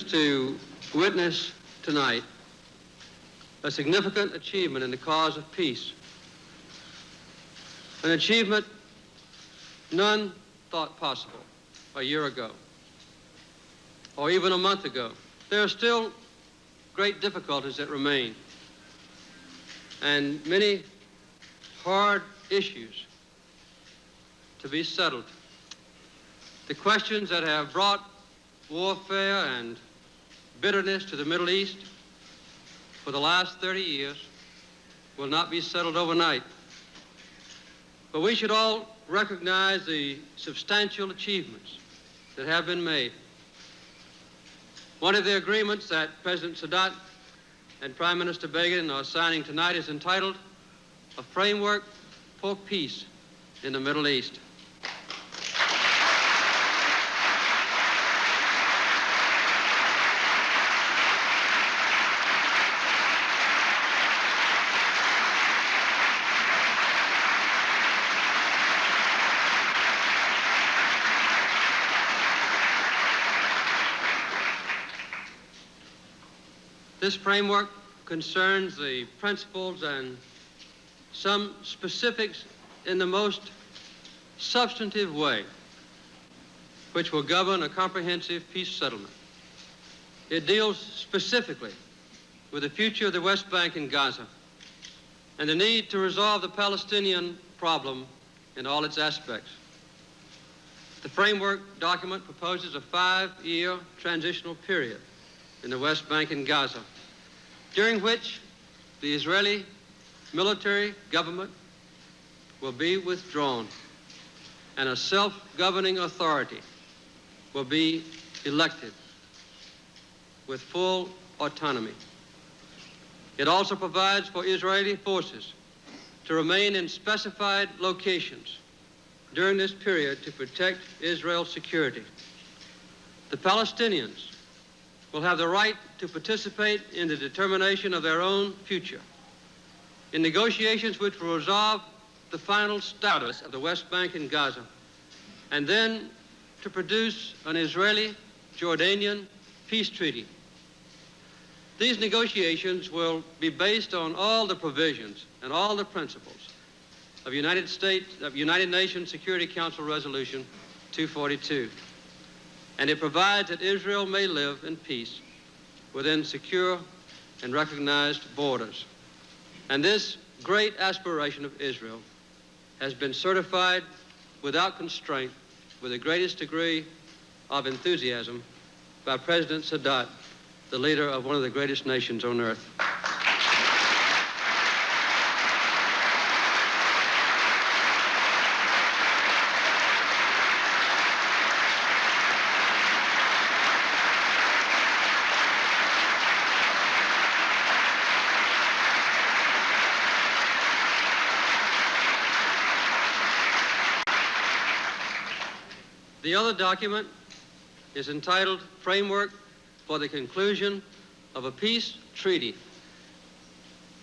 pleased to witness tonight a significant achievement in the cause of peace, an achievement none thought possible a year ago or even a month ago. There are still great difficulties that remain and many hard issues to be settled. The questions that have brought warfare and bitterness to the Middle East for the last 30 years will not be settled overnight. But we should all recognize the substantial achievements that have been made. One of the agreements that President Sadat and Prime Minister Begin are signing tonight is entitled A Framework for Peace in the Middle East. This framework concerns the principles and some specifics in the most substantive way, which will govern a comprehensive peace settlement. It deals specifically with the future of the West Bank and Gaza and the need to resolve the Palestinian problem in all its aspects. The framework document proposes a 5-year transitional period in the West Bank and Gaza, during which the Israeli military government will be withdrawn and a self-governing authority will be elected with full autonomy. It also provides for Israeli forces to remain in specified locations during this period to protect Israel's security. The Palestinians will have the right to participate in the determination of their own future in negotiations which will resolve the final status of the West Bank and Gaza, and then to produce an Israeli-Jordanian peace treaty. These negotiations will be based on all the provisions and all the principles of United Nations Security Council Resolution 242. And it provides that Israel may live in peace within secure and recognized borders. And this great aspiration of Israel has been certified without constraint with the greatest degree of enthusiasm by President Sadat, the leader of one of the greatest nations on earth. The other document is entitled Framework for the Conclusion of a Peace Treaty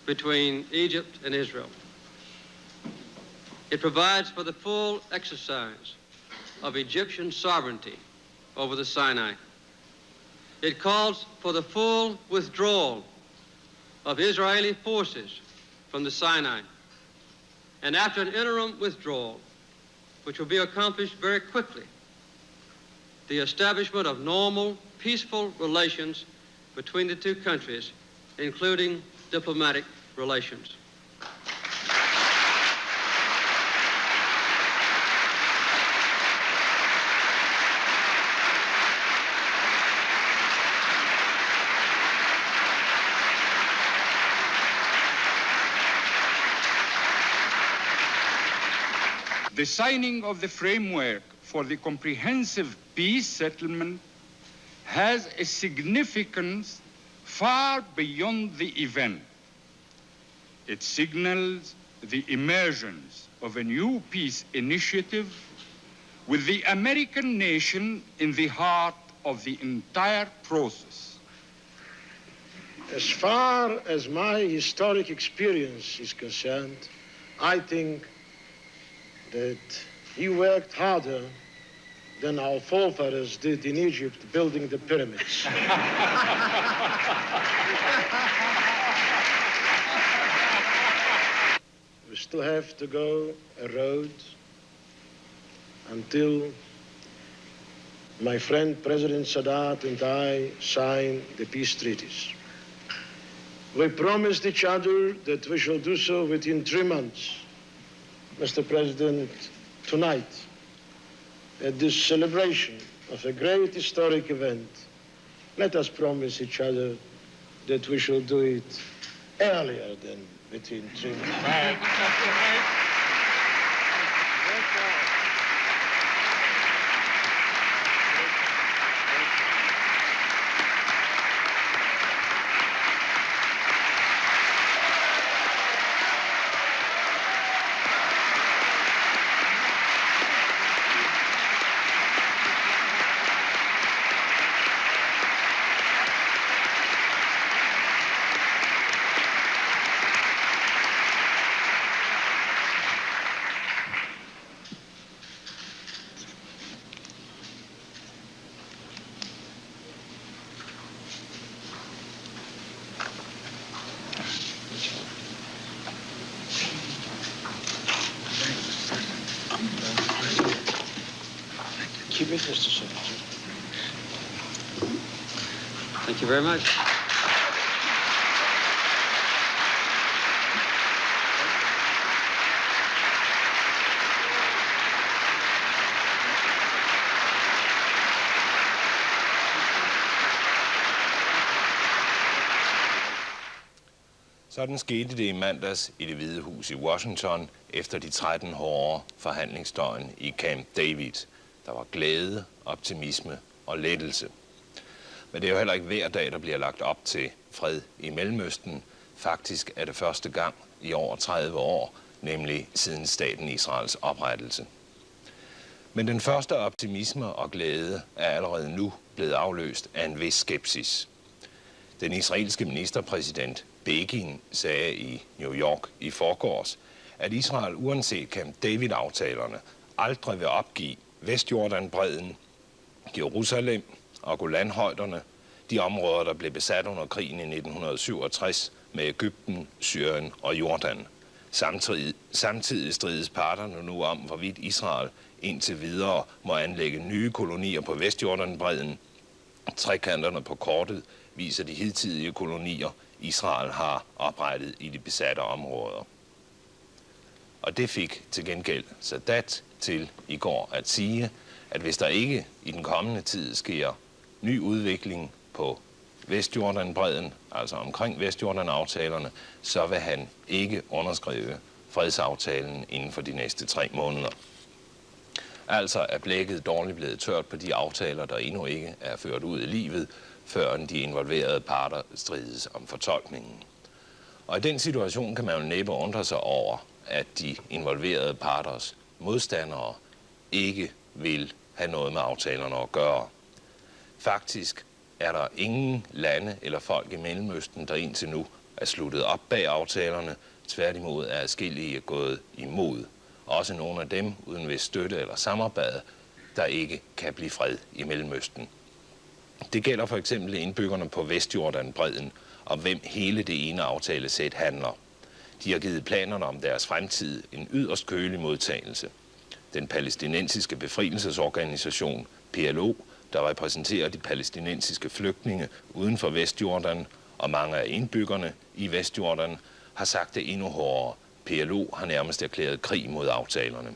between Egypt and Israel. It provides for the full exercise of Egyptian sovereignty over the Sinai. It calls for the full withdrawal of Israeli forces from the Sinai. And after an interim withdrawal, which will be accomplished very quickly, the establishment of normal, peaceful relations between the two countries, including diplomatic relations. The signing of the framework for the comprehensive peace settlement has a significance far beyond the event. It signals the emergence of a new peace initiative with the American nation in the heart of the entire process. As far as my historic experience is concerned, I think that he worked harder than our forefathers did in Egypt building the pyramids. We still have to go a road until my friend President Sadat and I sign the peace treaties. We promised each other that we shall do so within 3 months. Mr. President, tonight, at this celebration of a great historic event, let us promise each other that we shall do it earlier than within 3 months. Keep it, Mr. Secretary. Thank you very much. Sådan skete det i mandags i Det Hvide Hus i Washington efter de 13 hårde forhandlingsdøgn i Camp David. Der var glæde, optimisme og lettelse. Men det er jo heller ikke hver dag, der bliver lagt op til fred i Mellemøsten. Faktisk er det første gang i over 30 år, nemlig siden staten Israels oprettelse. Men den første optimisme og glæde er allerede nu blevet afløst af en vis skepsis. Den israelske ministerpræsident Begin sagde i New York i forgårs, at Israel uanset Camp David-aftalerne aldrig vil opgive Vestjordanbredden, Jerusalem og Golanhøjderne, de områder, der blev besat under krigen i 1967 med Egypten, Syrien og Jordan. Samtidig strides parterne nu om, hvorvidt Israel indtil videre må anlægge nye kolonier på Vestjordanbredden. Trekanterne på kortet viser de hidtidige kolonier, Israel har oprettet i de besatte områder. Og det fik til gengæld Sadat til i går at sige, at hvis der ikke i den kommende tid sker ny udvikling på Vestjordanbredden, altså omkring Vestjordan-aftalerne, så vil han ikke underskrive fredsaftalen inden for de næste 3 måneder. Altså er blækket dårligt blevet tørt på de aftaler, der endnu ikke er ført ud i livet, før de involverede parter strides om fortolkningen. Og i den situation kan man jo næppe undre sig over, at de involverede parters modstandere ikke vil have noget med aftalerne at gøre. Faktisk er der ingen lande eller folk i Mellemøsten, der indtil nu er sluttet op bag aftalerne. Tværtimod er adskillige gået imod. Også nogle af dem uden ved støtte eller samarbejde, der ikke kan blive fred i Mellemøsten. Det gælder for eksempel indbyggerne på Vestjordanbredden, om hvem hele det ene aftalesæt handler. De har givet planerne om deres fremtid en yderst kølig modtagelse. Den palæstinensiske befrielsesorganisation, PLO, der repræsenterer de palæstinensiske flygtninge uden for Vestjordan, og mange af indbyggerne i Vestjordan, har sagt det endnu hårdere. PLO har nærmest erklæret krig mod aftalerne.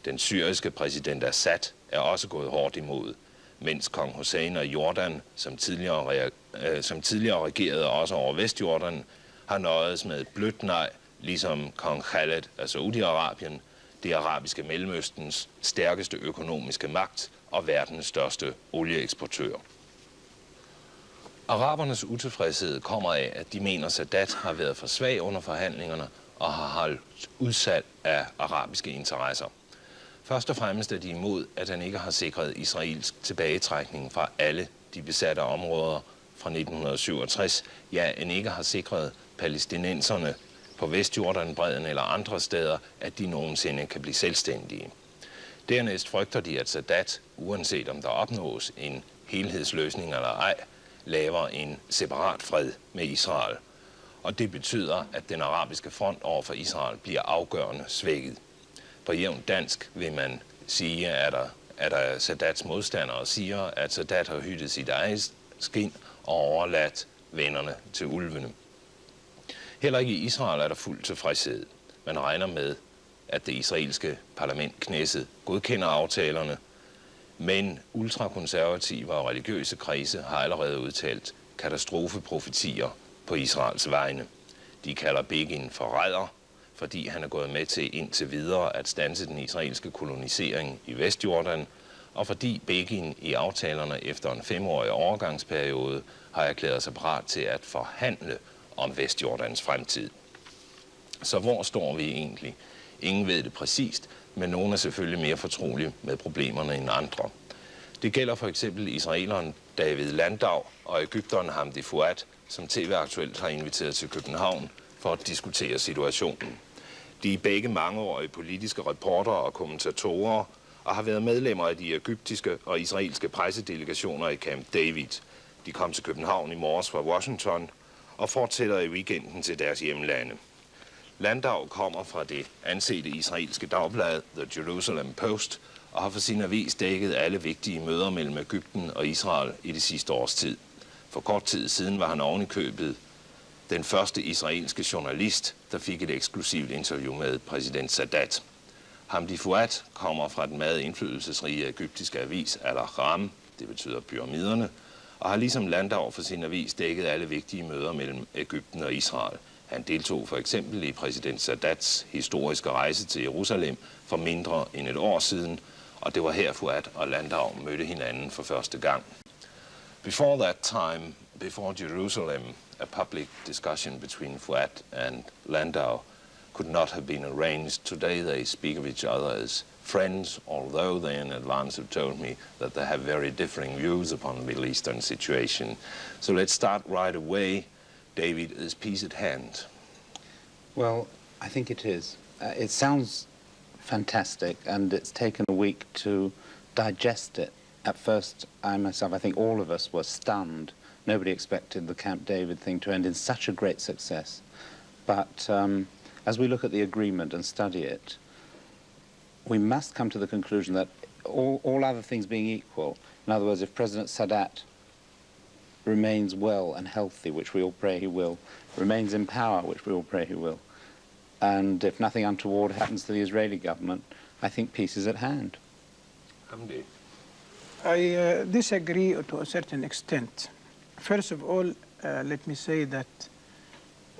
Den syriske præsident Assad er også gået hårdt imod, mens kong Hussein af Jordan, som tidligere regerede også over Vestjordan, har nøjedes med et blødt nej, ligesom kong Khaled af Saudi-Arabien, det arabiske Mellemøstens stærkeste økonomiske magt og verdens største olieeksportør. Arabernes utilfredshed kommer af, at de mener, at Sadat har været for svag under forhandlingerne og har holdt udsat af arabiske interesser. Først og fremmest er de imod, at han ikke har sikret israelsk tilbagetrækning fra alle de besatte områder fra 1967, ja, end ikke har sikret palæstinenserne på Vestjordanbredden eller andre steder, at de nogensinde kan blive selvstændige. Dernæst frygter de, at Sadat, uanset om der opnås en helhedsløsning eller ej, laver en separat fred med Israel. Og det betyder, at den arabiske front over for Israel bliver afgørende svækket. På jævnt dansk vil man sige, at Sadats modstandere siger, at Sadat har hyttet sit eget skind og overladt vennerne til ulvene. Heller ikke i Israel er der fuld tilfredshed. Man regner med, at det israelske parlament Knesset godkender aftalerne, men ultrakonservative og religiøse kredse har allerede udtalt katastrofeprofetier på Israels vegne. De kalder Begin forræder, fordi han er gået med til indtil videre at standse den israelske kolonisering i Vestjordan, og fordi Begin i aftalerne efter en 5-årig overgangsperiode har erklæret sig parat til at forhandle om Vestjordans fremtid. Så hvor står vi egentlig? Ingen ved det præcist, men nogen er selvfølgelig mere fortrolige med problemerne end andre. Det gælder for eksempel israeleren Landau og egypteren Hamdi Fuad, som TVAktuelt har inviteret til København for at diskutere situationen. De er begge mangeårige politiske reportere og kommentatorer og har været medlemmer af de egyptiske og israelske pressedelegationer i Camp David. De kom til København i morges fra Washington og fortsætter i weekenden til deres hjemlande. Landau kommer fra det ansete israelske dagblad The Jerusalem Post og har for sin avis dækket alle vigtige møder mellem Egypten og Israel i det sidste års tid. For kort tid siden var han oven i købet den første israelske journalist, der fik et eksklusivt interview med præsident Sadat. Hamdi Fuad kommer fra den meget indflydelsesrige egyptiske avis Al-Ahram, det betyder pyramiderne, og har ligesom Landau for sin avis dækket alle vigtige møder mellem Egypten og Israel. Han deltog for eksempel i præsident Sadats historiske rejse til Jerusalem for mindre end et år siden, og det var her Fuad og Landau mødte hinanden for første gang. Before that time, before Jerusalem, a public discussion between Fuad and Landau could not have been arranged. Today they speak of each other as friends, although they in advance have told me that they have very differing views upon the Middle Eastern situation. So let's start right away. David, is peace at hand? Well, I think it is. It sounds fantastic, and it's taken a week to digest it. At first, I think all of us were stunned. Nobody expected the Camp David thing to end in such a great success. But as we look at the agreement and study it, we must come to the conclusion that all other things being equal, in other words, if President Sadat remains well and healthy, which we all pray he will, remains in power, which we all pray he will, and if nothing untoward happens to the Israeli government, I think peace is at hand. Hamdi. I disagree to a certain extent. First of all, let me say that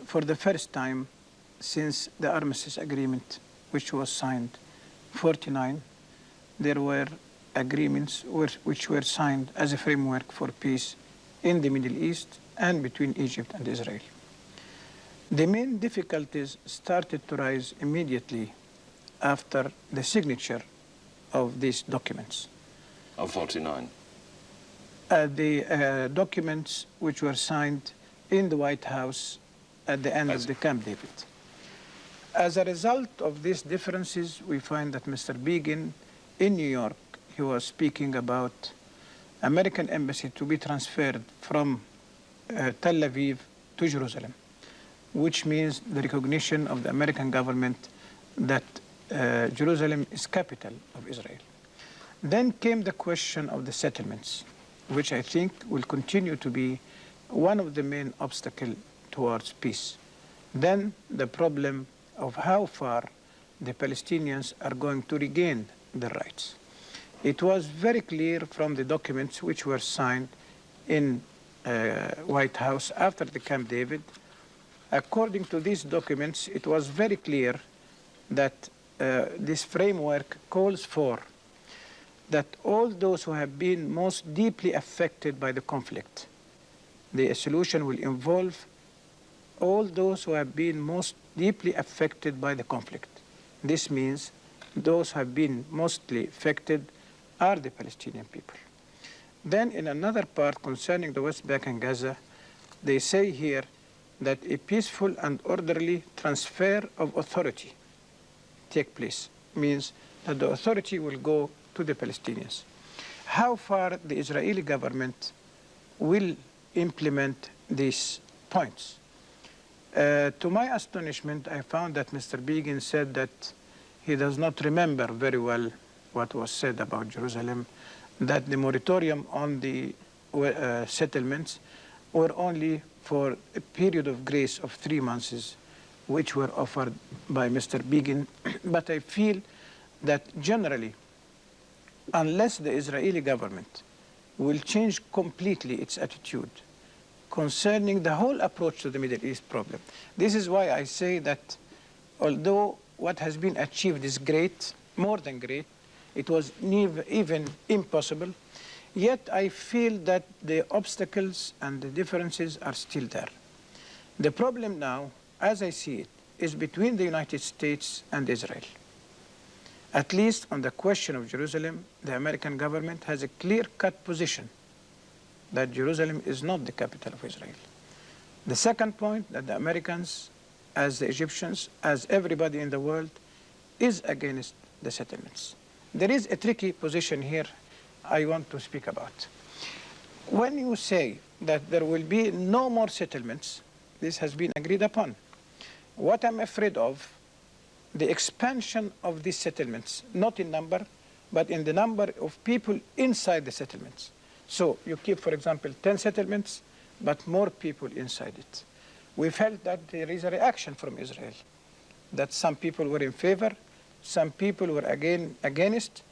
for the first time since the armistice agreement, which was signed 1949, there were agreements which were signed as a framework for peace in the Middle East and between Egypt and Israel. The main difficulties started to rise immediately after the signature of these documents. Of 49. The documents which were signed in the White House at the end of the Camp David. As a result of these differences, we find that Mr. Begin in New York, he was speaking about American embassy to be transferred from Tel Aviv to Jerusalem, which means the recognition of the American government that Jerusalem is capital of Israel. Then came the question of the settlements, which I think will continue to be one of the main obstacles towards peace. Then the problem of how far the Palestinians are going to regain their rights. It was very clear from the documents which were signed in White House after the Camp David. According to these documents, it was very clear that this framework calls for that all those who have been most deeply affected by the conflict, the solution will involve all those who have been most deeply affected by the conflict. This means those who have been mostly affected are the Palestinian people. Then in another part concerning the West Bank and Gaza, they say here that a peaceful and orderly transfer of authority take place. Means that the authority will go to the Palestinians. How far the Israeli government will implement these points? To my astonishment, I found that Mr. Begin said that he does not remember very well what was said about Jerusalem, that the moratorium on the settlements were only for a period of grace of 3 months, which were offered by Mr. Begin. But I feel that generally, unless the Israeli government will change completely its attitude concerning the whole approach to the Middle East problem, this is why I say that although what has been achieved is great, more than great, it was even impossible, yet I feel that the obstacles and the differences are still there. The problem now, as I see it, is between the United States and Israel. At least on the question of Jerusalem, the American government has a clear-cut position that Jerusalem is not the capital of Israel. The second point, that the Americans, as the Egyptians, as everybody in the world, is against the settlements. There is a tricky position here I want to speak about. When you say that there will be no more settlements, this has been agreed upon. What I'm afraid of, the expansion of these settlements, not in number, but in the number of people inside the settlements. So you keep, for example, 10 settlements, but more people inside it. We felt that there is a reaction from Israel, that some people were in favor, some people were against,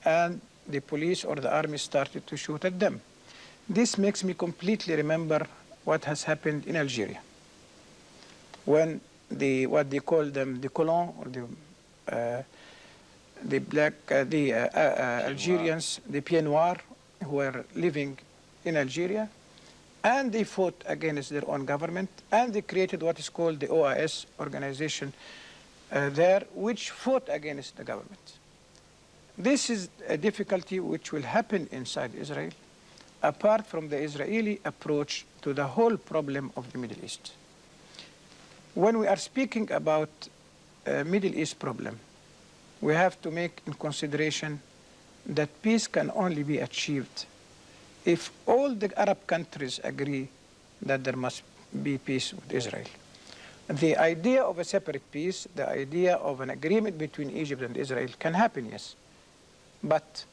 and the police or the army started to shoot at them. This makes me completely remember what has happened in Algeria, when what they call them, the colons, or the Algerians, the Pieds Noirs, who were living in Algeria, and they fought against their own government, and they created what is called the OAS organization there, which fought against the government. This is a difficulty which will happen inside Israel, apart from the Israeli approach to the whole problem of the Middle East. When we are speaking about Middle East problem, we have to make in consideration that peace can only be achieved if all the Arab countries agree that there must be peace with Israel. The idea of a separate peace, the idea of an agreement between Egypt and Israel can happen, yes. But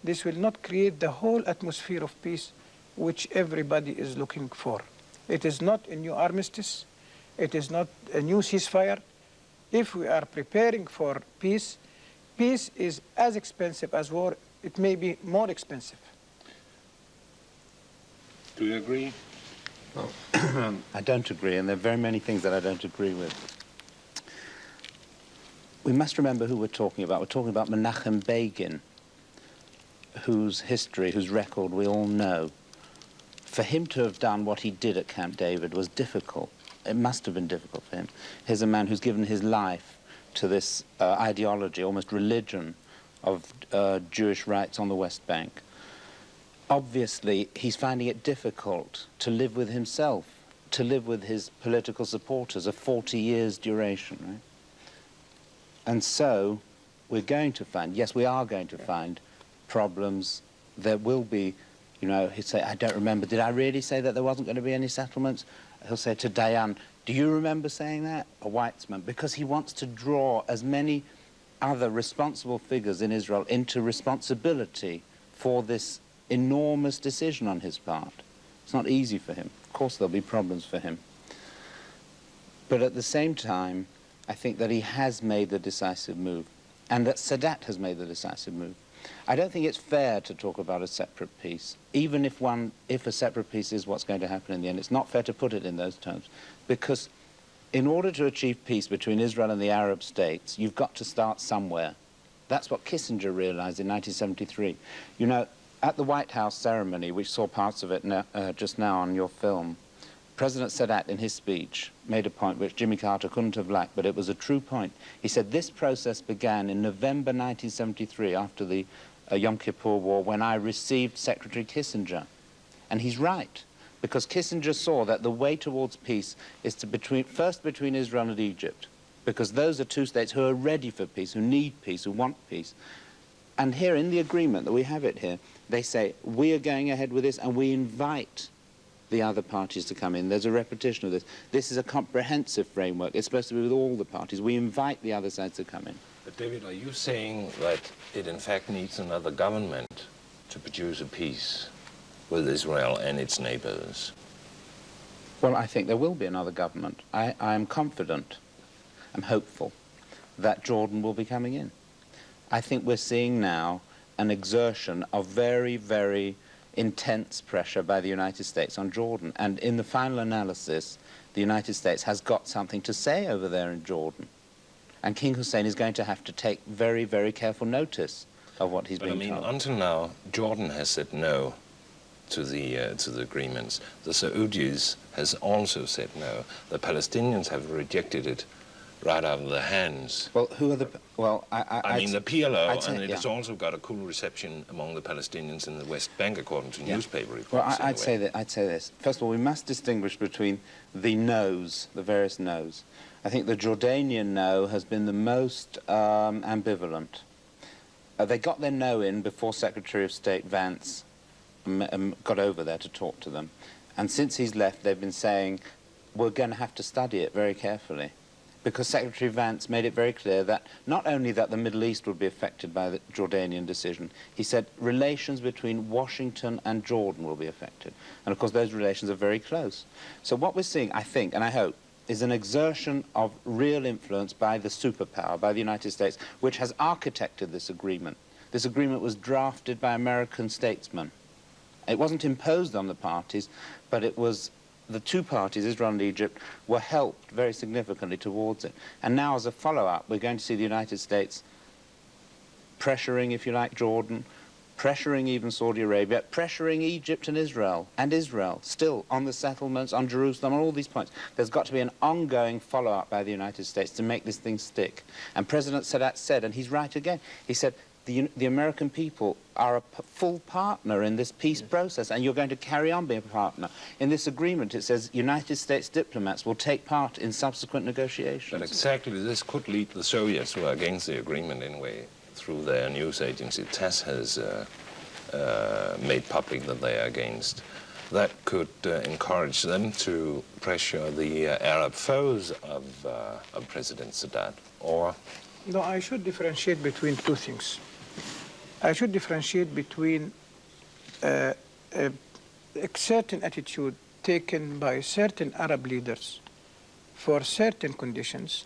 this will not create the whole atmosphere of peace which everybody is looking for. It is not a new armistice. It is not a new ceasefire. If we are preparing for peace, peace is as expensive as war. It may be more expensive. Do you agree? Well, I don't agree, and there are very many things that I don't agree with. We must remember who we're talking about. We're talking about Menachem Begin, whose history, whose record we all know. For him to have done what he did at Camp David was difficult. It must have been difficult for him. Here's a man who's given his life to this ideology, almost religion, of Jewish rights on the West Bank. Obviously, he's finding it difficult to live with himself, to live with his political supporters of 40 years duration, right? And so we're going to find, yes, we are going to find problems. There will be, you know, he'd say, I don't remember, did I really say that there wasn't going to be any settlements? He'll say to Dayan, do you remember saying that? A Weitzman, because he wants to draw as many other responsible figures in Israel into responsibility for this enormous decision on his part. It's not easy for him. Of course there'll be problems for him. But at the same time, I think that he has made the decisive move, and that Sadat has made the decisive move. I don't think it's fair to talk about a separate peace, even if a separate peace is what's going to happen in the end. It's not fair to put it in those terms, because in order to achieve peace between Israel and the Arab states, you've got to start somewhere. That's what Kissinger realized in 1973. You know, at the White House ceremony, which saw parts of it just now on your film, President Sadat, in his speech, made a point which Jimmy Carter couldn't have liked, but it was a true point. He said, this process began in November 1973, after the Yom Kippur War, when I received Secretary Kissinger. And he's right, because Kissinger saw that the way towards peace is to first between Israel and Egypt, because those are two states who are ready for peace, who need peace, who want peace. And here in the agreement that we have it here, they say, we are going ahead with this and we invite the other parties to come in. There's a repetition of this. This is a comprehensive framework. It's supposed to be with all the parties. We invite the other sides to come in. But David, are you saying that it in fact needs another government to produce a peace with Israel and its neighbors? Well, I think there will be another government. I am confident, I'm hopeful, that Jordan will be coming in. I think we're seeing now an exertion of very, very intense pressure by the United States on Jordan. And in the final analysis, the United States has got something to say over there in Jordan. And King Hussein is going to have to take very, very careful notice of what he's being told. Until now, Jordan has said no to the agreements. The Saudis has also said no. The Palestinians have rejected it right out of their hands. Well, who are the... Well, I mean, the PLO, say, and it has also got a cool reception among the Palestinians in the West Bank, according to newspaper reports. Well, I'd say this. First of all, we must distinguish between the no's, the various no's. I think the Jordanian no has been the most ambivalent. They got their no in before Secretary of State Vance got over there to talk to them. And since he's left, they've been saying, we're going to have to study it very carefully. Because Secretary Vance made it very clear that not only that the Middle East would be affected by the Jordanian decision, he said relations between Washington and Jordan will be affected. And of course those relations are very close. So what we're seeing, I think, and I hope, is an exertion of real influence by the superpower, by the United States, which has architected this agreement. This agreement was drafted by American statesmen. It wasn't imposed on the parties, but it was the two parties, Israel and Egypt, were helped very significantly towards it. And now, as a follow-up, we're going to see the United States pressuring, if you like, Jordan, pressuring even Saudi Arabia, pressuring Egypt and Israel still on the settlements, on Jerusalem, on all these points. There's got to be an ongoing follow-up by the United States to make this thing stick. And President Sadat said, and he's right again, he said, the American people are a full partner in this peace process, and you're going to carry on being a partner. In this agreement, it says United States diplomats will take part in subsequent negotiations. But exactly this could lead the Soviets, who are against the agreement anyway, through their news agency. TASS has made public that they are against. That could encourage them to pressure the Arab foes of President Sadat, or... No, I should differentiate between two things. I should differentiate between a certain attitude taken by certain Arab leaders for certain conditions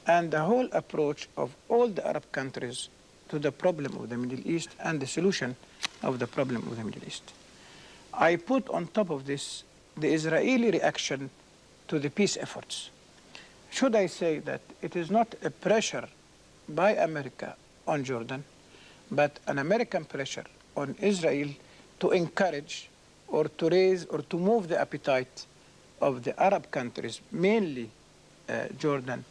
and the whole approach of all the Arab countries to the problem of the Middle East and the solution of the problem of the Middle East. I put on top of this the Israeli reaction to the peace efforts. Should I say that it is not a pressure by America on Jordan, but an American pressure on Israel to encourage or to raise or to move the appetite of the Arab countries, mainly Jordan,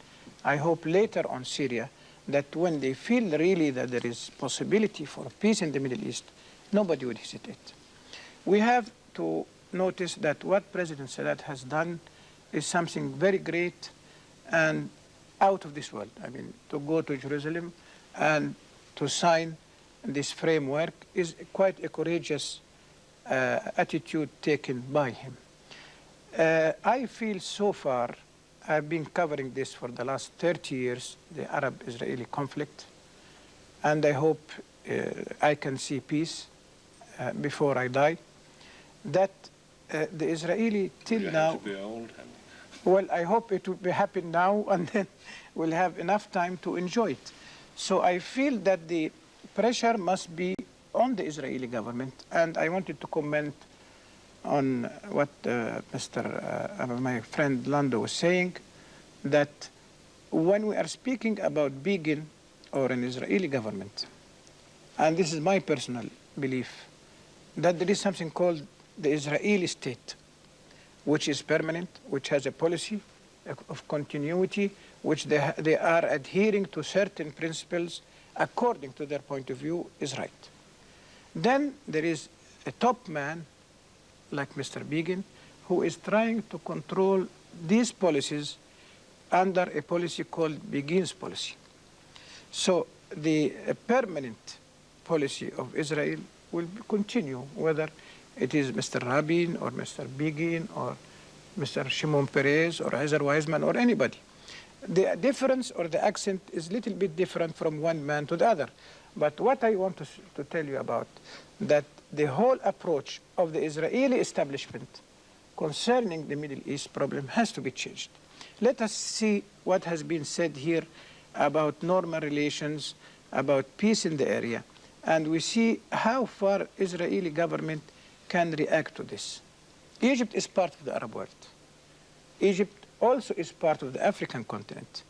I hope later on Syria, that when they feel really that there is possibility for peace in the Middle East, nobody would hesitate. We have to notice that what President Sadat has done is something very great and out of this world. I mean, to go to Jerusalem and to sign this framework is quite a courageous attitude taken by him. I feel so far, I've been covering this for the last 30 years, the Arab-Israeli conflict, and I hope I can see peace before I die, that the Israeli till now... You have to be old, Hamdi. Well, I hope it will happen now, and then we'll have enough time to enjoy it. So I feel that the pressure must be on the Israeli government, and I wanted to comment on what my friend Landau was saying, that when we are speaking about Begin or an Israeli government, and this is my personal belief, that there is something called the Israeli state, which is permanent, which has a policy of continuity, which they are adhering to certain principles according to their point of view is right. Then there is a top man like Mr. Begin, who is trying to control these policies under a policy called Begin's policy. So the permanent policy of Israel will continue, whether it is Mr. Rabin or Mr. Begin or Mr. Shimon Peres or Ezer Weizmann or anybody. The difference or the accent is a little bit different from one man to the other. But what I want to tell you about, that the whole approach of the Israeli establishment concerning the Middle East problem has to be changed. Let us see what has been said here about normal relations, about peace in the area, and we see how far Israeli government can react to this. Egypt is part of the Arab world. Egypt also is part of the African continent.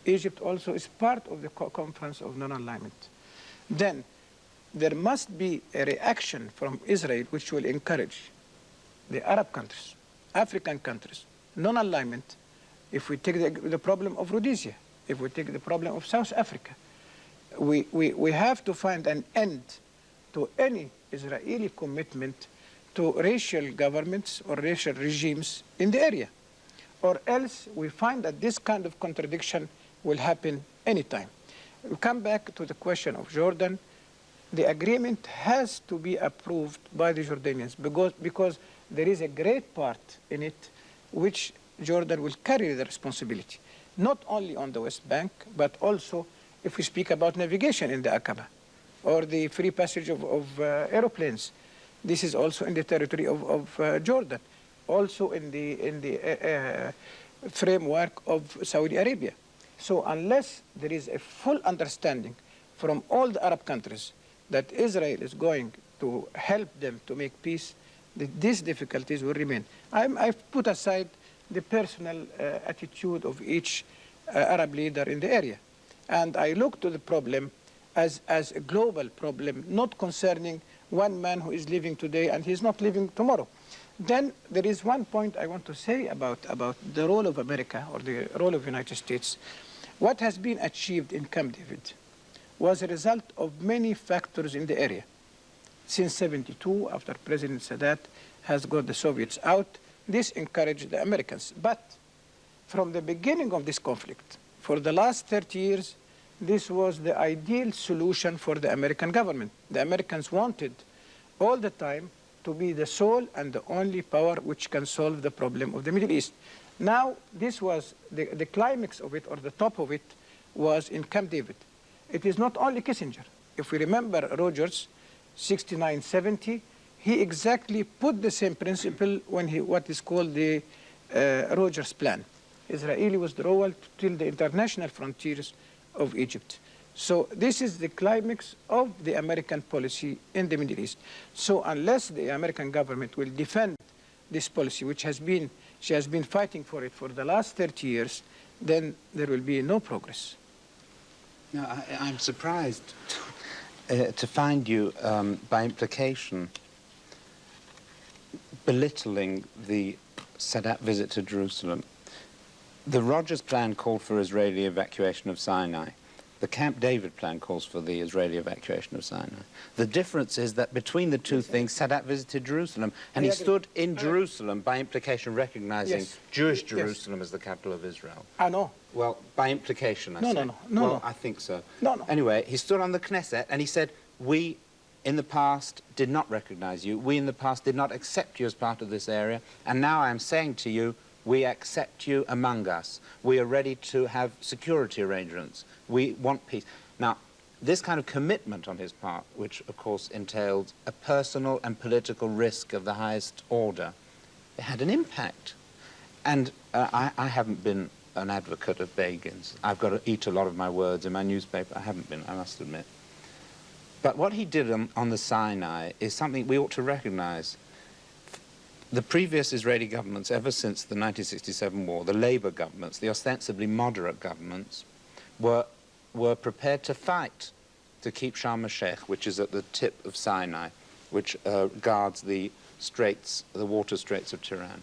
Egypt also is part of the Conference of Non-Alignment. Then there must be a reaction from Israel which will encourage the Arab countries, African countries, non-alignment. If we take the problem of Rhodesia, if we take the problem of South Africa, we have to find an end to any Israeli commitment to racial governments or racial regimes in the area. Or else we find that this kind of contradiction will happen anytime. We come back to the question of Jordan. The agreement has to be approved by the Jordanians because there is a great part in it which Jordan will carry the responsibility, not only on the West Bank, but also if we speak about navigation in the Aqaba or the free passage of aeroplanes. This is also in the territory of Jordan, also in the framework of Saudi Arabia. So unless there is a full understanding from all the Arab countries that Israel is going to help them to make peace, these difficulties will remain. I've put aside the personal attitude of each Arab leader in the area. And I look to the problem as a global problem, not concerning one man who is living today and he's not living tomorrow. Then there is one point I want to say about the role of America or the role of the United States. What has been achieved in Camp David was a result of many factors in the area. Since '72, after President Sadat has got the Soviets out, this encouraged the Americans. But from the beginning of this conflict, for the last 30 years, this was the ideal solution for the American government. The Americans wanted all the time to be the sole and the only power which can solve the problem of the Middle East. Now, this was the climax of it, or the top of it, was in Camp David. It is not only Kissinger. If we remember Rogers, 69-70, he exactly put the same principle when what is called the Rogers Plan. Israeli withdrawal till the international frontiers of Egypt. So this is the climax of the American policy in the Middle East. So unless the American government will defend this policy, which she has been fighting for it for the last 30 years, then there will be no progress. No, I'm surprised to find you, by implication, belittling the Sadat visit to Jerusalem. The Rogers Plan called for Israeli evacuation of Sinai. The Camp David plan calls for the Israeli evacuation of Sinai. The difference is that between the two things, Sadat visited Jerusalem, and he stood in Jerusalem, by implication recognizing Jewish Jerusalem as the capital of Israel. I know. Well, by implication, I say. No. I think so. No. Anyway, he stood on the Knesset and he said, we in the past did not recognize you. We in the past did not accept you as part of this area. And now I am saying to you, we accept you among us. We are ready to have security arrangements. We want peace. Now, this kind of commitment on his part, which of course entailed a personal and political risk of the highest order, it had an impact. And I haven't been an advocate of Begin's. I've got to eat a lot of my words in my newspaper. I haven't been, I must admit. But what he did on the Sinai is something we ought to recognize. The previous Israeli governments, ever since the 1967 war, the Labour governments, the ostensibly moderate governments, were prepared to fight to keep Sharm el-Sheikh, which is at the tip of Sinai, which guards the straits, the water straits of Tiran.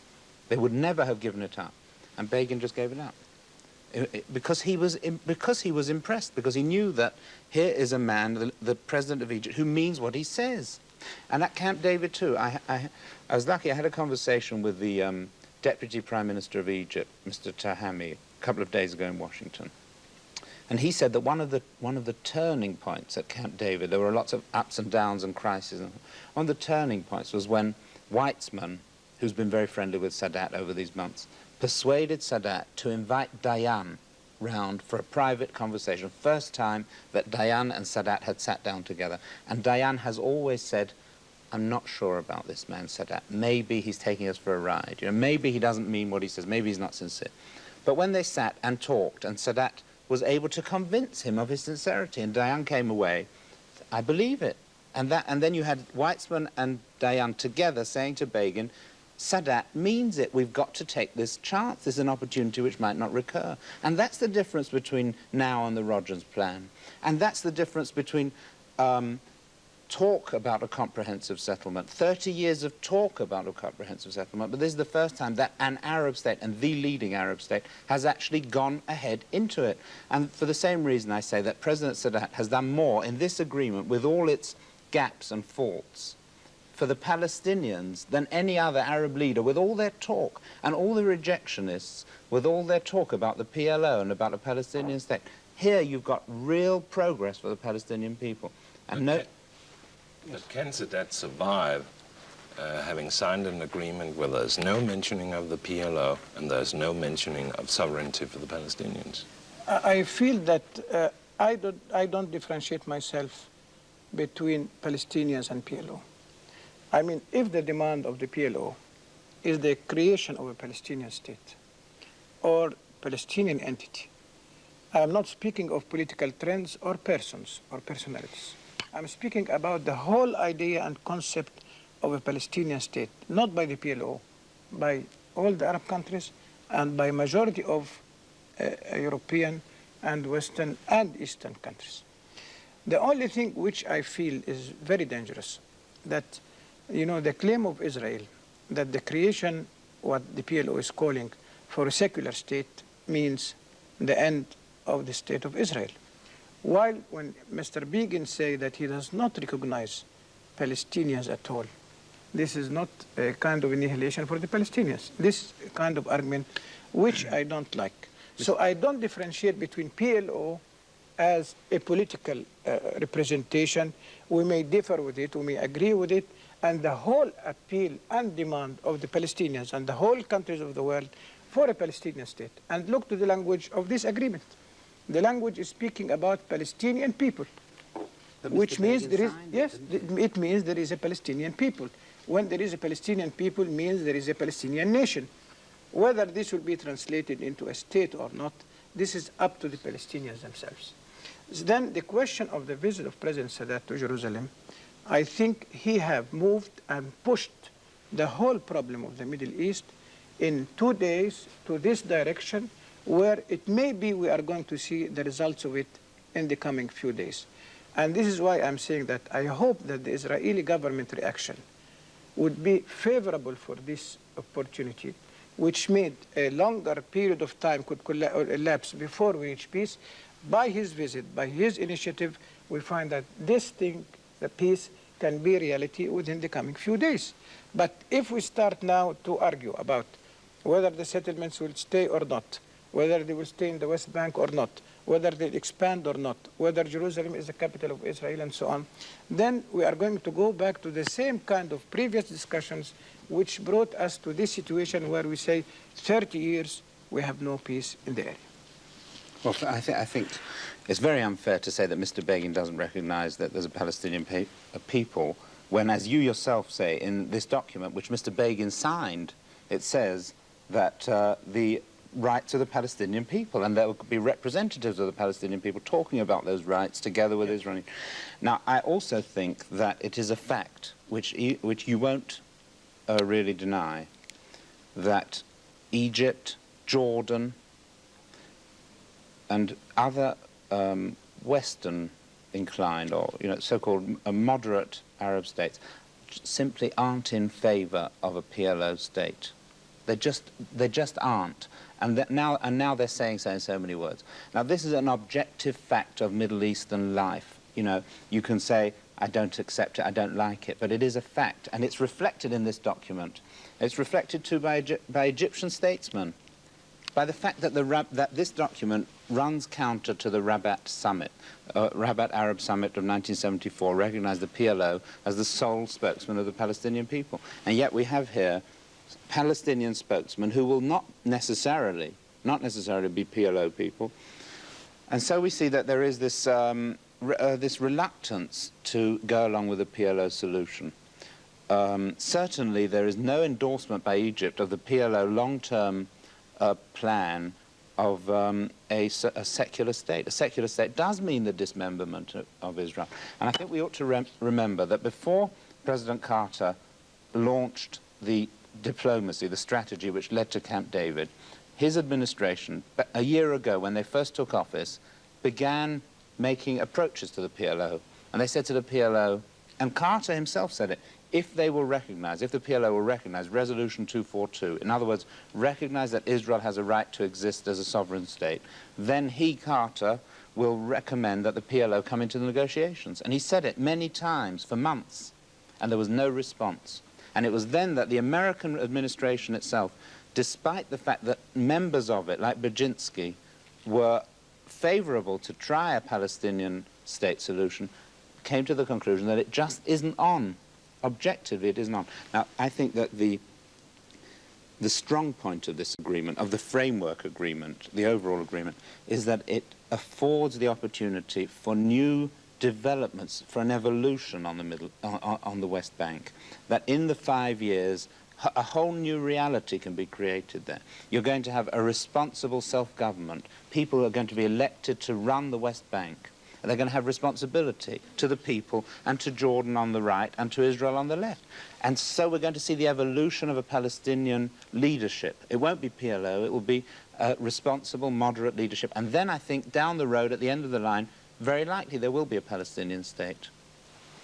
They would never have given it up, and Begin just gave it up. Because he was impressed, because he knew that here is a man, the president of Egypt, who means what he says. And at Camp David too, I was lucky. I had a conversation with the Deputy Prime Minister of Egypt, Mr. Tahami, couple of days ago in Washington. And he said that one of the turning points at Camp David, there were lots of ups and downs and crises. And one of the turning points was when Weizmann, who's been very friendly with Sadat over these months, persuaded Sadat to invite Dayan round for a private conversation. First time that Dayan and Sadat had sat down together. And Dayan has always said, I'm not sure about this man, Sadat. Maybe he's taking us for a ride. You know, maybe he doesn't mean what he says. Maybe he's not sincere. But when they sat and talked, and Sadat was able to convince him of his sincerity, and Dayan came away, I believe it. And then you had Weizmann and Dayan together saying to Begin, Sadat means it. We've got to take this chance. There's an opportunity which might not recur. And that's the difference between now and the Rogers Plan. And that's the difference between talk about a comprehensive settlement, 30 years of talk about a comprehensive settlement, but this is the first time that an Arab state, and the leading Arab state, has actually gone ahead into it. And for the same reason I say that President Sadat has done more in this agreement, with all its gaps and faults, for the Palestinians than any other Arab leader, with all their talk, and all the rejectionists, with all their talk about the PLO and about a Palestinian state. Here you've got real progress for the Palestinian people. And But can Sadat survive having signed an agreement where there's no mentioning of the PLO and there's no mentioning of sovereignty for the Palestinians? I feel that I don't differentiate myself between Palestinians and PLO. I mean, if the demand of the PLO is the creation of a Palestinian state or Palestinian entity, I'm not speaking of political trends or persons or personalities. I'm speaking about the whole idea and concept of a Palestinian state, not by the PLO, by all the Arab countries and by majority of European and Western and Eastern countries. The only thing which I feel is very dangerous, that, you know, the claim of Israel that the creation, what the PLO is calling for a secular state, means the end of the state of Israel. While when Mr. Begin say that he does not recognize Palestinians at all, this is not a kind of annihilation for the Palestinians. This kind of argument, which I don't like. So I don't differentiate between PLO as a political representation. We may differ with it, we may agree with it, and the whole appeal and demand of the Palestinians and the whole countries of the world for a Palestinian state. And look to the language of this agreement. The language is speaking about Palestinian people, which means there is, yes, it means there is a Palestinian people. When there is a Palestinian people, means there is a Palestinian nation. Whether this will be translated into a state or not, this is up to the Palestinians themselves. Then the question of the visit of President Sadat to Jerusalem, I think he have moved and pushed the whole problem of the Middle East in 2 days to this direction, where it may be we are going to see the results of it in the coming few days. And this is why I'm saying that I hope that the Israeli government reaction would be favorable for this opportunity, which made a longer period of time could elapse before we reach peace. By his visit, by his initiative, we find that this thing, the peace, can be reality within the coming few days. But if we start now to argue about whether the settlements will stay or not, whether they will stay in the West Bank or not, whether they expand or not, whether Jerusalem is the capital of Israel and so on, then we are going to go back to the same kind of previous discussions which brought us to this situation where we say 30 years we have no peace in the area. Well, I think it's very unfair to say that Mr. Begin doesn't recognize that there's a Palestinian people when, as you yourself say in this document, which Mr. Begin signed, it says that the rights of the Palestinian people, and there will be representatives of the Palestinian people talking about those rights together with Israel. Now, I also think that it is a fact, which you won't really deny, that Egypt, Jordan, and other Western inclined, or so-called moderate Arab states, simply aren't in favor of a PLO state. They just aren't. And now they're saying so in so many words. Now, this is an objective fact of Middle Eastern life. You can say, I don't accept it, I don't like it, but it is a fact, and it's reflected in this document. It's reflected too by Egyptian statesmen. by the fact that that this document runs counter to the Rabat Summit. Rabat Arab Summit of 1974 recognized the PLO as the sole spokesman of the Palestinian people. And yet we have here Palestinian spokesmen who will not necessarily be PLO people. And so we see that there is this, this reluctance to go along with the PLO solution. Certainly there is no endorsement by Egypt of the PLO long-term plan of a secular state. A secular state does mean the dismemberment of Israel. And I think we ought to remember that before President Carter launched the diplomacy, the strategy which led to Camp David, his administration, a year ago when they first took office, began making approaches to the PLO. And they said to the PLO, and Carter himself said it, if they will recognize, if the PLO will recognize Resolution 242, in other words, recognize that Israel has a right to exist as a sovereign state, then he, Carter, will recommend that the PLO come into the negotiations. And he said it many times for months, and there was no response. And it was then that the American administration itself, despite the fact that members of it, like Brzezinski, were favorable to try a Palestinian state solution, came to the conclusion that it just isn't on. Objectively, it isn't on. Now, I think that the strong point of this agreement, of the framework agreement, the overall agreement, is that it affords the opportunity for new developments, for an evolution on the West Bank. That in the 5 years, a whole new reality can be created there. You're going to have a responsible self-government. People are going to be elected to run the West Bank. They're going to have responsibility to the people and to Jordan on the right and to Israel on the left. And so we're going to see the evolution of a Palestinian leadership. It won't be PLO, it will be responsible, moderate leadership. And then I think down the road, at the end of the line, very likely there will be a Palestinian state.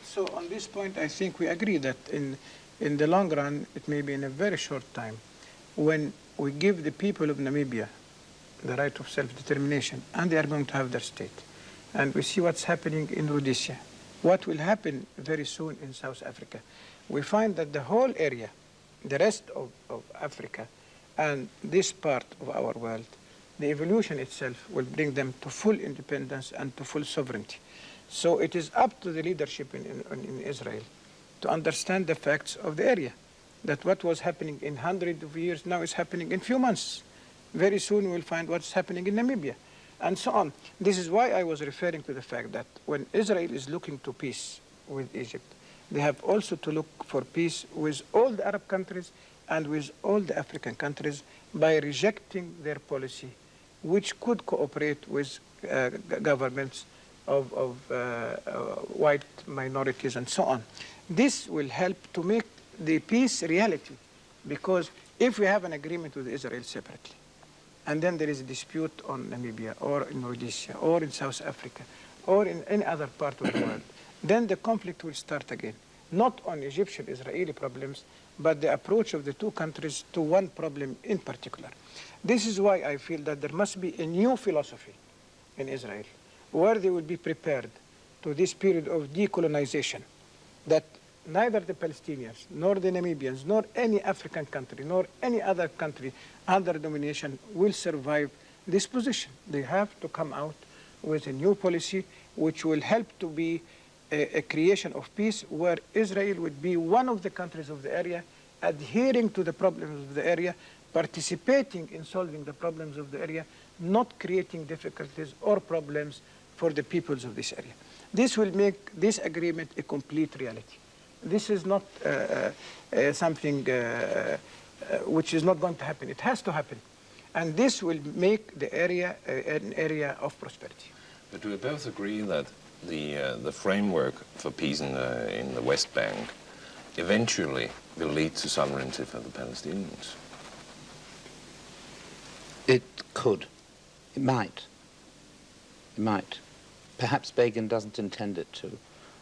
So on this point, I think we agree that in the long run, it may be in a very short time, when we give the people of Namibia the right of self-determination, and they are going to have their state. And we see what's happening in Rhodesia. What will happen very soon in South Africa? We find that the whole area, the rest of Africa, and this part of our world, the evolution itself will bring them to full independence and to full sovereignty. So it is up to the leadership in Israel to understand the facts of the area, that what was happening in hundreds of years now is happening in few months. Very soon we'll find what's happening in Namibia, and so on. This is why I was referring to the fact that when Israel is looking to peace with Egypt, they have also to look for peace with all the Arab countries and with all the African countries by rejecting their policy, which could cooperate with governments of white minorities and so on. This will help to make the peace reality, because if we have an agreement with Israel separately, and then there is a dispute on Namibia or in Rhodesia or in South Africa or in any other part of the world, then the conflict will start again, not on Egyptian-Israeli problems, but the approach of the two countries to one problem in particular. This is why I feel that there must be a new philosophy in Israel, where they will be prepared to this period of decolonization, that neither the Palestinians, nor the Namibians, nor any African country, nor any other country under domination will survive this position. They have to come out with a new policy which will help to be a creation of peace, where Israel would be one of the countries of the area, adhering to the problems of the area, participating in solving the problems of the area, not creating difficulties or problems for the peoples of this area. This will make this agreement a complete reality. This is not something which is not going to happen. It has to happen. And this will make the area an area of prosperity. But do we both agree that the framework for peace in the West Bank eventually will lead to sovereignty for the Palestinians? It could. It might. It might. Perhaps Begin doesn't intend it to.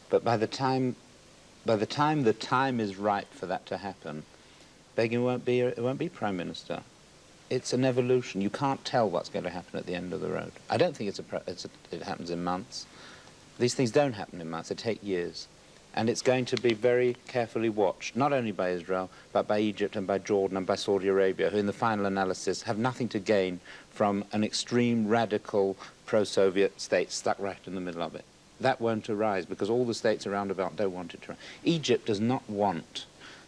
But by the time the time is right for that to happen, Begin won't be Prime Minister. It's an evolution. You can't tell what's going to happen at the end of the road. I don't think it happens in months. These things don't happen in months. They take years. And it's going to be very carefully watched, not only by Israel, but by Egypt and by Jordan and by Saudi Arabia, who in the final analysis have nothing to gain from an extreme radical pro-Soviet state stuck right in the middle of it. That won't arise because all the states around about don't want it to arise. Egypt does not want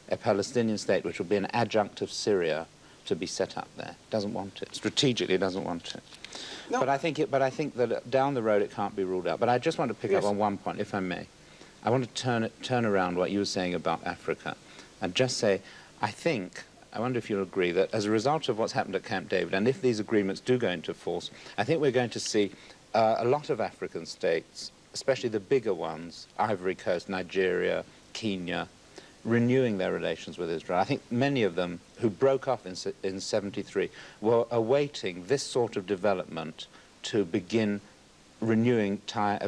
a Palestinian state which will be an adjunct of Syria to be set up there. Doesn't want it. Strategically, it doesn't want it. No. But I think that down the road it can't be ruled out. But I just want to pick up on one point, if I may. I want to turn around what you were saying about Africa and just say, I wonder if you'll agree that as a result of what's happened at Camp David, and if these agreements do go into force, I think we're going to see a lot of African states, especially the bigger ones, Ivory Coast, Nigeria, Kenya, renewing their relations with Israel. I think many of them who broke off in 73 were awaiting this sort of development to begin renewing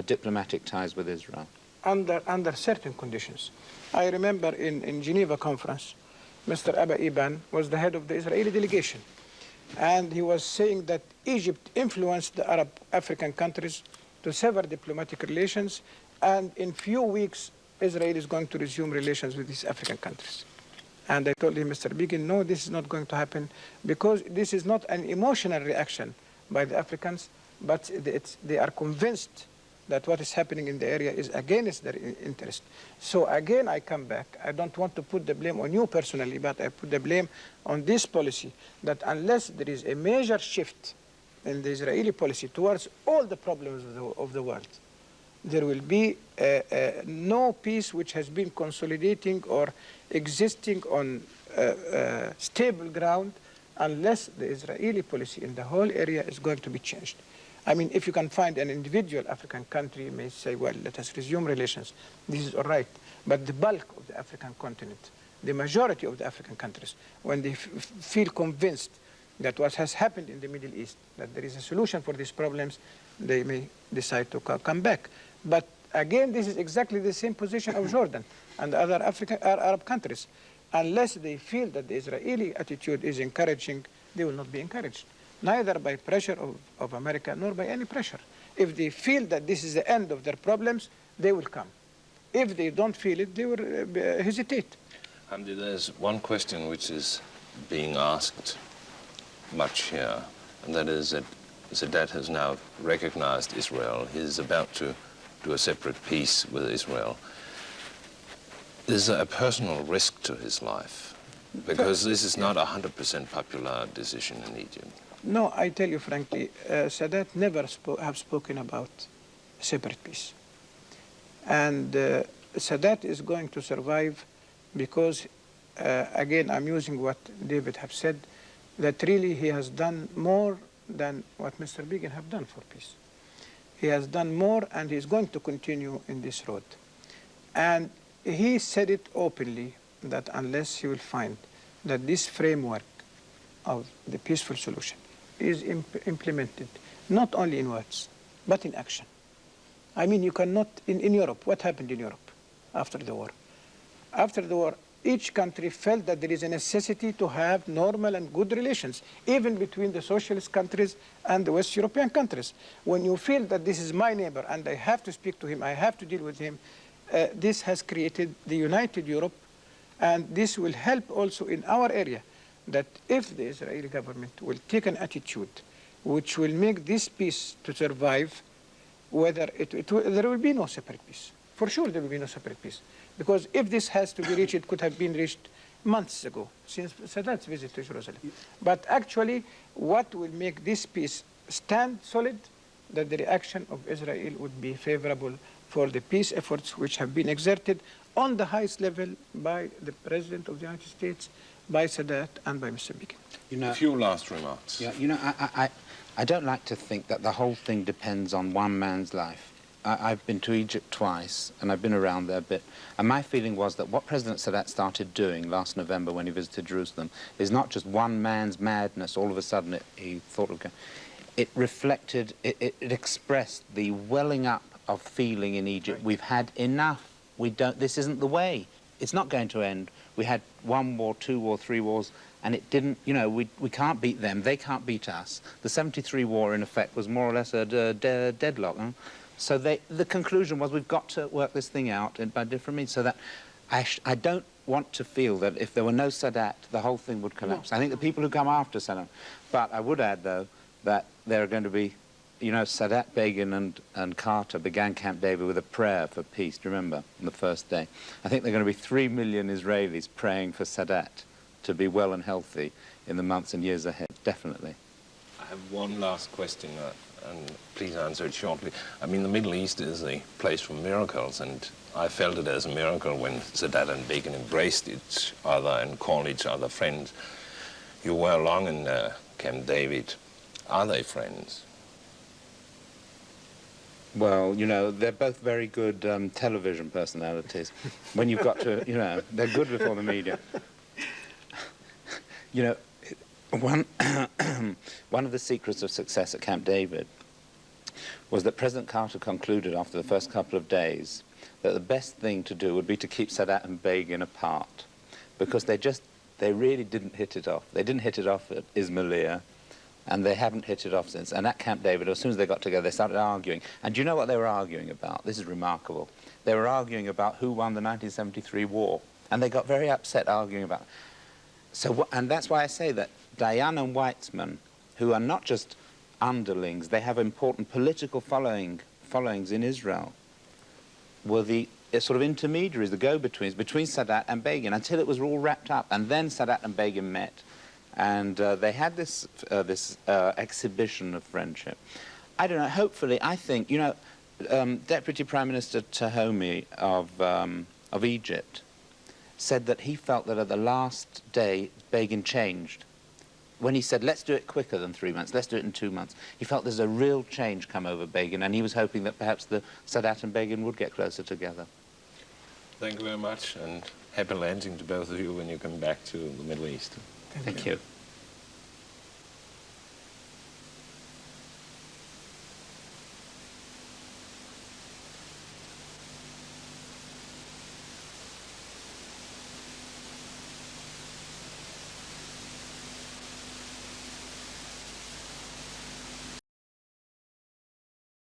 diplomatic ties with Israel. Under certain conditions. I remember in Geneva conference, Mr. Abba Eban was the head of the Israeli delegation. And he was saying that Egypt influenced the Arab African countries to sever diplomatic relations. And in few weeks, Israel is going to resume relations with these African countries. And I told him, Mr. Begin, no, this is not going to happen because this is not an emotional reaction by the Africans, but they are convinced that what is happening in the area is against their interest. So again, I come back. I don't want to put the blame on you personally, but I put the blame on this policy, that unless there is a major shift in the Israeli policy towards all the problems of the world, there will be no peace which has been consolidating or existing on stable ground unless the Israeli policy in the whole area is going to be changed. I mean, if you can find an individual African country, you may say, well, let us resume relations. This is all right. But the bulk of the African continent, the majority of the African countries, when they feel convinced that what has happened in the Middle East, that there is a solution for these problems, they may decide to come back. But again, this is exactly the same position of Jordan and other Arab countries. Unless they feel that the Israeli attitude is encouraging, they will not be encouraged. Neither by pressure of America nor by any pressure. If they feel that this is the end of their problems, they will come. If they don't feel it, they will hesitate. Hamdi, there's one question which is being asked much here, and that is that Sadat has now recognized Israel. He's about to do a separate peace with Israel. Is there a personal risk to his life? Because this is not a 100% popular decision in Egypt. No, I tell you frankly, Sadat never have spoken about a separate peace. And Sadat is going to survive because, again, I'm using what David have said, that really he has done more than what Mr. Begin have done for peace. He has done more, and he's going to continue in this road. And he said it openly, that unless he will find that this framework of the peaceful solution is implemented, not only in words, but in action. I mean, you cannot, in Europe, what happened in Europe after the war? After the war, each country felt that there is a necessity to have normal and good relations, even between the socialist countries and the West European countries. When you feel that this is my neighbor and I have to speak to him, I have to deal with him, this has created the united Europe, and this will help also in our area, that if the Israeli government will take an attitude which will make this peace to survive, whether there will be no separate peace. For sure there will be no separate peace. Because if this has to be reached, it could have been reached months ago, since Sadat's visit to Jerusalem. But actually, what will make this peace stand solid, that the reaction of Israel would be favorable for the peace efforts which have been exerted on the highest level by the President of the United States, by Sadat, and by Mr. Begin. You know, a few last remarks. Yeah, you know, I don't like to think that the whole thing depends on one man's life. I've been to Egypt twice, and I've been around there a bit, and my feeling was that what President Sadat started doing last November when he visited Jerusalem is not just one man's madness. All of a sudden he thought of... It reflected, it expressed the welling up of feeling in Egypt. Right. We've had enough. This isn't the way. It's not going to end. We had 1 war, 2 war, 3 wars, and it didn't, you know, we can't beat them. They can't beat us. The 73 war, in effect, was more or less a deadlock. Huh? So the conclusion was we've got to work this thing out by different means, so that I don't want to feel that if there were no Sadat, the whole thing would collapse. No. I think the people who come after Sadat, but I would add, though, that there are going to be, you know, Sadat, Begin and Carter began Camp David with a prayer for peace, do you remember, on the first day? I think there are going to be 3 million Israelis praying for Sadat to be well and healthy in the months and years ahead, definitely. I have one last question, and please answer it shortly. I mean, the Middle East is a place for miracles, and I felt it as a miracle when Sadat and Begin embraced each other and called each other friends. You were along in Camp David. Are they friends? Well, you know, they're both very good television personalities. When you've got to, you know, they're good before the media. You know, one of the secrets of success at Camp David was that President Carter concluded after the first couple of days that the best thing to do would be to keep Sadat and Begin apart, because they really didn't hit it off. They didn't hit it off at Ismailia, and they haven't hit it off since. And at Camp David, as soon as they got together, they started arguing. And do you know what they were arguing about? This is remarkable. They were arguing about who won the 1973 war, and they got very upset arguing about it. So, and that's why I say that Dayan and Weitzman, who are not just underlings, they have important political followings in Israel, were the sort of intermediaries, the go-betweens between Sadat and Begin until it was all wrapped up. And then Sadat and Begin met, and they had this exhibition of friendship. I don't know, hopefully, I think, you know, Deputy Prime Minister Tahomi of Egypt said that he felt that at the last day Begin changed. When he said, let's do it quicker than 3 months, let's do it in 2 months, he felt there's a real change come over Begin, and he was hoping that perhaps the Sadat and Begin would get closer together. Thank you very much, and happy landing to both of you when you come back to the Middle East. Thank you.